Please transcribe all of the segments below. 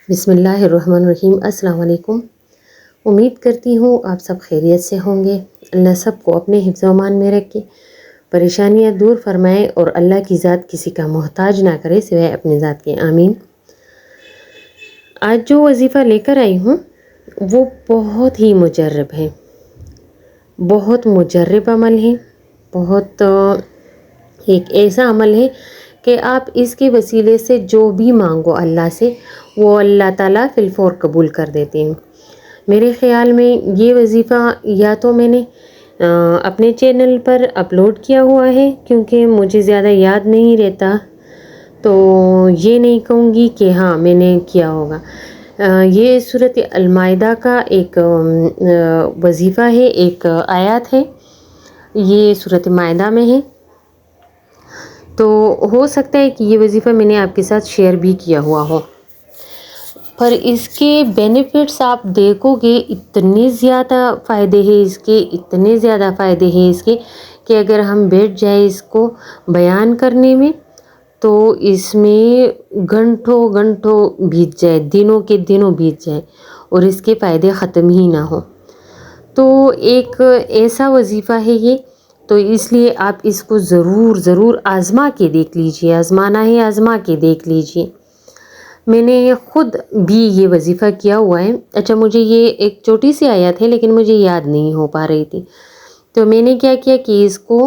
بسم اللہ الرحمن الرحیم۔ السلام علیکم۔ امید کرتی ہوں آپ سب خیریت سے ہوں گے۔ اللہ سب کو اپنے حفظ و امان میں رکھے، پریشانیاں دور فرمائے اور اللہ کی ذات کسی کا محتاج نہ کرے سوائے اپنی ذات کے، آمین۔ آج جو وظیفہ لے کر آئی ہوں وہ بہت ہی مجرب ہے، بہت مجرب عمل ہے، بہت ایک ایسا عمل ہے کہ آپ اس کے وسیلے سے جو بھی مانگو اللہ سے وہ اللہ تعالیٰ فی الفور قبول کر دیتے ہیں۔ میرے خیال میں یہ وظیفہ یا تو میں نے اپنے چینل پر اپلوڈ کیا ہوا ہے کیونکہ مجھے زیادہ یاد نہیں رہتا، تو یہ نہیں کہوں گی کہ ہاں میں نے کیا ہوگا۔ یہ سورۃ المائدہ کا ایک وظیفہ ہے، ایک آیات ہے، یہ سورۃ مائدہ میں ہے، تو ہو سکتا ہے کہ یہ وظیفہ میں نے آپ کے ساتھ شیئر بھی کیا ہوا ہو، پر اس کے بینیفٹس آپ دیکھو گے اتنے زیادہ فائدے ہیں اس کے، اتنے زیادہ فائدے ہیں اس کے کہ اگر ہم بیٹھ جائیں اس کو بیان کرنے میں تو اس میں گھنٹوں گھنٹوں بیت جائے، دنوں کے دنوں بیت جائے اور اس کے فائدے ختم ہی نہ ہو۔ تو ایک ایسا وظیفہ ہے یہ، تو اس لیے آپ اس کو ضرور ضرور آزما کے دیکھ لیجئے، آزمانا ہے آزما کے دیکھ لیجئے۔ میں نے خود بھی یہ وظیفہ کیا ہوا ہے۔ اچھا، مجھے یہ ایک چھوٹی سی آیت ہے لیکن مجھے یاد نہیں ہو پا رہی تھی، تو میں نے کیا کیا کہ اس کو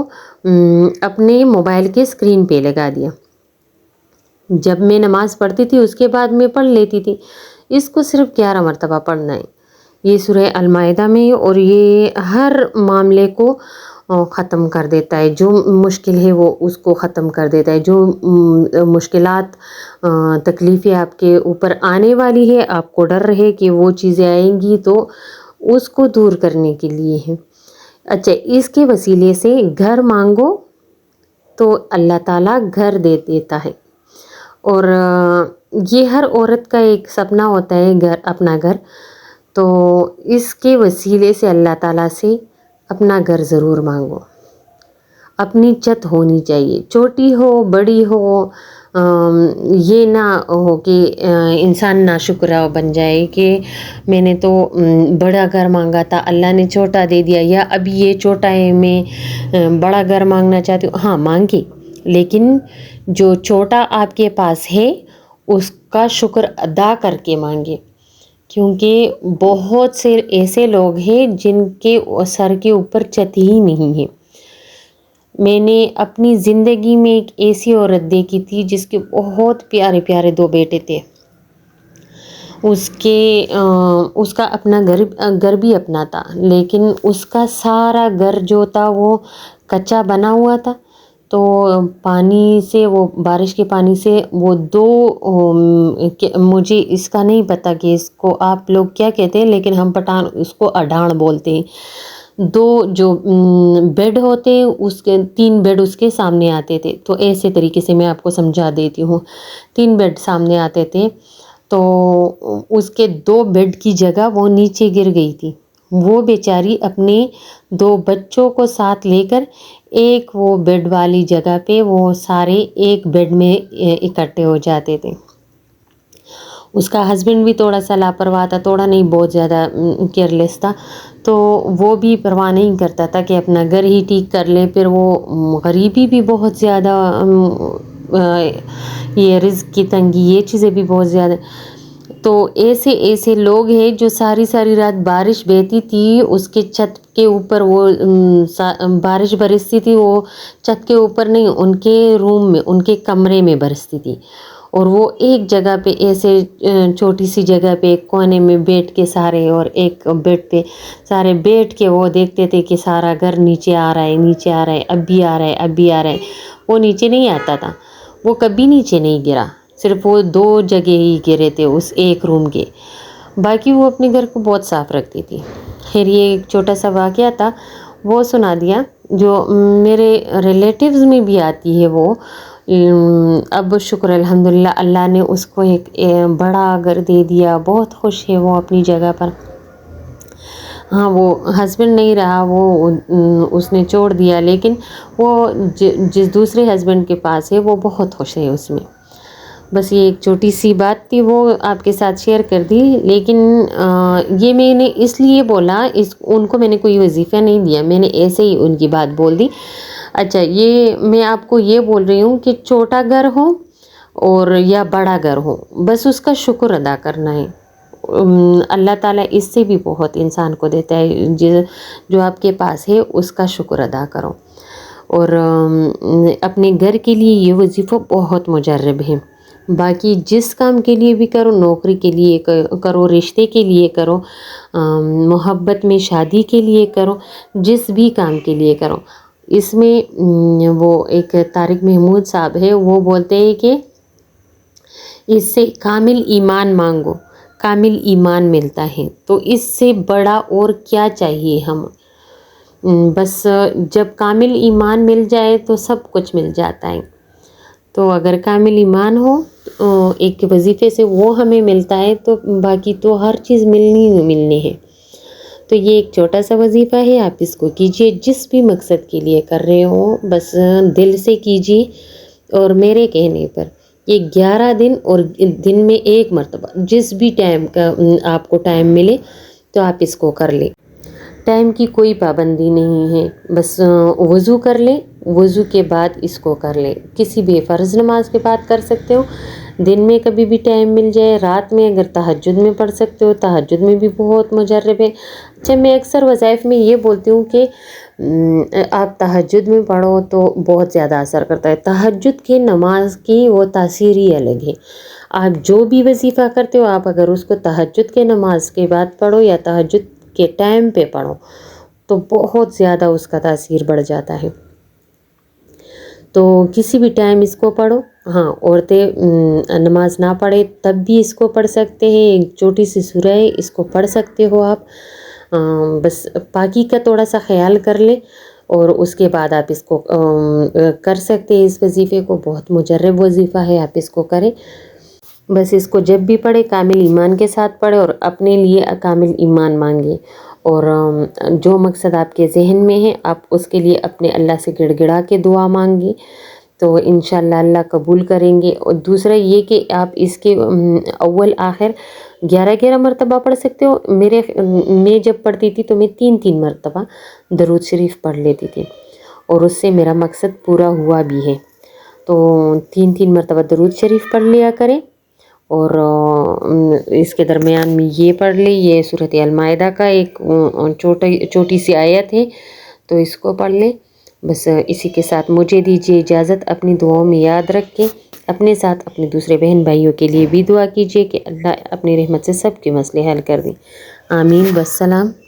اپنے موبائل کے اسکرین پہ لگا دیا۔ جب میں نماز پڑھتی تھی اس کے بعد میں پڑھ لیتی تھی۔ اس کو صرف 11 مرتبہ پڑھنا ہے، یہ سورہ المائدہ میں، اور یہ ہر معاملے کو ختم کر دیتا ہے، جو مشکل ہے وہ اس کو ختم کر دیتا ہے، جو مشکلات تکلیفیں آپ کے اوپر آنے والی ہے، آپ کو ڈر رہے کہ وہ چیزیں آئیں گی، تو اس کو دور کرنے کے لیے ہے۔ اچھا، اس کے وسیلے سے گھر مانگو تو اللہ تعالیٰ گھر دے دیتا ہے، اور یہ ہر عورت کا ایک سپنا ہوتا ہے گھر، اپنا گھر، تو اس کے وسیلے سے اللہ تعالیٰ سے اپنا گھر ضرور مانگو۔ اپنی چھت ہونی چاہیے، چھوٹی ہو بڑی ہو، یہ نہ ہو کہ انسان ناشکرا بن جائے کہ میں نے تو بڑا گھر مانگا تھا اللہ نے چھوٹا دے دیا، یا ابھی یہ چھوٹا ہے میں بڑا گھر مانگنا چاہتی ہوں۔ ہاں مانگے، لیکن جو چھوٹا آپ کے پاس ہے اس کا شکر ادا کر کے مانگے، کیونکہ بہت سے ایسے لوگ ہیں جن کے سر کے اوپر چھت ہی نہیں ہے۔ میں نے اپنی زندگی میں ایک ایسی عورت دیکھی تھی جس کے بہت پیارے پیارے 2 بیٹے تھے، اس کا اپنا گھر بھی اپنا تھا، لیکن اس کا سارا گھر جو تھا وہ کچا بنا ہوا تھا، تو پانی سے، وہ بارش کے پانی سے وہ 2، مجھے اس کا نہیں پتہ کہ اس کو آپ لوگ کیا کہتے ہیں، لیکن ہم پٹھان اس کو اڈھان بولتے ہیں، 2 جو بیڈ ہوتے ہیں اس کے 3 بیڈ اس کے سامنے آتے تھے، تو ایسے طریقے سے میں آپ کو سمجھا دیتی ہوں۔ 3 بیڈ سامنے آتے تھے، تو اس کے 2 بیڈ کی جگہ وہ نیچے گر گئی تھی، وہ بیچاری اپنے 2 بچوں کو ساتھ لے کر ایک وہ بیڈ والی جگہ پہ، وہ سارے ایک بیڈ میں اکٹھے ہو جاتے تھے۔ اس کا ہسبینڈ بھی تھوڑا سا لاپرواہ تھا، تھوڑا نہیں بہت زیادہ کیئرلیس تھا، تو وہ بھی پرواہ نہیں کرتا تھا کہ اپنا گھر ہی ٹھیک کر لے، پھر وہ غریبی بھی بہت زیادہ، یہ رزق کی تنگی، یہ چیزیں بھی بہت زیادہ، تو ایسے لوگ ہیں جو ساری ساری رات بارش بہتی تھی اس کے چھت کے اوپر، وہ بارش برستی تھی، وہ چھت کے اوپر نہیں، ان کے روم میں، ان کے کمرے میں برستی تھی، اور وہ ایک جگہ پہ ایسے چھوٹی سی جگہ پہ ایک کونے میں بیٹھ کے سارے، اور ایک بیڈ پہ سارے بیٹھ کے وہ دیکھتے تھے کہ سارا گھر نیچے آ رہا ہے، نیچے آ رہا ہے، اب بھی آ رہا ہے، اب بھی آ رہا ہے۔ وہ نیچے نہیں آتا تھا، وہ کبھی نیچے نہیں گرا، صرف وہ 2 جگہ ہی گرے تھے اس ایک روم کے، باقی وہ اپنے گھر کو بہت صاف رکھتی تھی۔ خیر، یہ ایک چھوٹا سا واقعہ تھا، وہ سنا دیا، جو میرے ریلیٹیوز میں بھی آتی ہے وہ، اب شکر الحمدللہ اللہ نے اس کو ایک بڑا گھر دے دیا، بہت خوش ہے وہ اپنی جگہ پر۔ ہاں، وہ ہسبینڈ نہیں رہا، وہ اس نے چھوڑ دیا، لیکن وہ جس دوسرے ہسبینڈ کے پاس ہے وہ بہت خوش ہے اس میں۔ بس یہ ایک چھوٹی سی بات تھی، وہ آپ کے ساتھ شیئر کر دی. لیکن یہ میں نے اس لیے بولا، ان کو میں نے کوئی وظیفہ نہیں دیا، میں نے ایسے ہی ان کی بات بول دی. اچھا، یہ میں آپ کو یہ بول رہی ہوں کہ چھوٹا گھر ہو اور یا بڑا گھر ہو، بس اس کا شکر ادا کرنا ہے. اللہ تعالیٰ اس سے بھی بہت انسان کو دیتا ہے. جو آپ کے پاس ہے اس کا شکر ادا کرو. اور اپنے گھر کے لیے یہ وظیفہ بہت مجرب ہے. باقی جس کام کے لیے بھی کرو، نوکری کے لیے کرو، رشتے کے لیے کرو، محبت میں شادی کے لیے کرو، جس بھی کام کے لیے کرو، اس میں وہ ایک طارق محمود صاحب ہے، وہ بولتے ہیں کہ اس سے کامل ایمان مانگو، کامل ایمان ملتا ہے. تو اس سے بڑا اور کیا چاہیے ہم. بس جب کامل ایمان مل جائے تو سب کچھ مل جاتا ہے. تو اگر کامل ایمان ہو ایک وظیفے سے وہ ہمیں ملتا ہے، تو باقی تو ہر چیز ملنی ہے. تو یہ ایک چھوٹا سا وظیفہ ہے، آپ اس کو کیجئے. جس بھی مقصد کے لیے کر رہے ہو بس دل سے کیجئے. اور میرے کہنے پر یہ 11 دن اور دن میں 1 مرتبہ جس بھی ٹائم کا آپ کو ٹائم ملے تو آپ اس کو کر لیں. ٹائم کی کوئی پابندی نہیں ہے. بس وضو کر لیں، وضو کے بعد اس کو کر لیں. کسی بھی فرض نماز کے بعد کر سکتے ہو، دن میں کبھی بھی ٹائم مل جائے، رات میں اگر تہجد میں پڑھ سکتے ہو، تہجد میں بھی بہت مجرب ہے. اچھا، میں اکثر وظائف میں یہ بولتی ہوں کہ آپ تہجد میں پڑھو تو بہت زیادہ اثر کرتا ہے. تہجد کی نماز کی وہ تاثیر ہی الگ ہے. آپ جو بھی وظیفہ کرتے ہو، آپ اگر اس کو تہجد کے نماز کے بعد پڑھو یا تہجد کے ٹائم پہ پڑھو تو بہت زیادہ اس کا تاثیر بڑھ جاتا ہے. تو کسی بھی ٹائم اس کو پڑھو. ہاں، عورتیں نماز نہ پڑھے تب بھی اس کو پڑھ سکتے ہیں. ایک چھوٹی سی سورہ ہے، اس کو پڑھ سکتے ہو آپ. بس پاکی کا تھوڑا سا خیال کر لیں اور اس کے بعد آپ اس کو کر سکتے ہیں. اس وظیفے کو بہت مجرب وظیفہ ہے، آپ اس کو کریں. بس اس کو جب بھی پڑھے کامل ایمان کے ساتھ پڑھے اور اپنے لیے کامل ایمان مانگے. اور جو مقصد آپ کے ذہن میں ہے آپ اس کے لیے اپنے اللہ سے گڑ گڑا کے دعا مانگے تو انشاءاللہ اللہ قبول کریں گے. اور دوسرا یہ کہ آپ اس کے اول آخر 11 مرتبہ پڑھ سکتے ہو. میں جب پڑھتی تھی تو میں 3 مرتبہ درود شریف پڑھ لیتی تھی اور اس سے میرا مقصد پورا ہوا بھی ہے. تو 3 مرتبہ درود شریف پڑھ لیا کریں. اور اس کے درمیان میں یہ پڑھ لیں، یہ سورۃ المائدہ کا ایک چھوٹی سی آیت ہے تو اس کو پڑھ لیں. بس اسی کے ساتھ مجھے دیجیے اجازت. اپنی دعاؤں میں یاد رکھیں، اپنے ساتھ اپنے دوسرے بہن بھائیوں کے لیے بھی دعا کیجیے کہ اللہ اپنی رحمت سے سب کے مسئلے حل کر دیں. آمین. والسلام.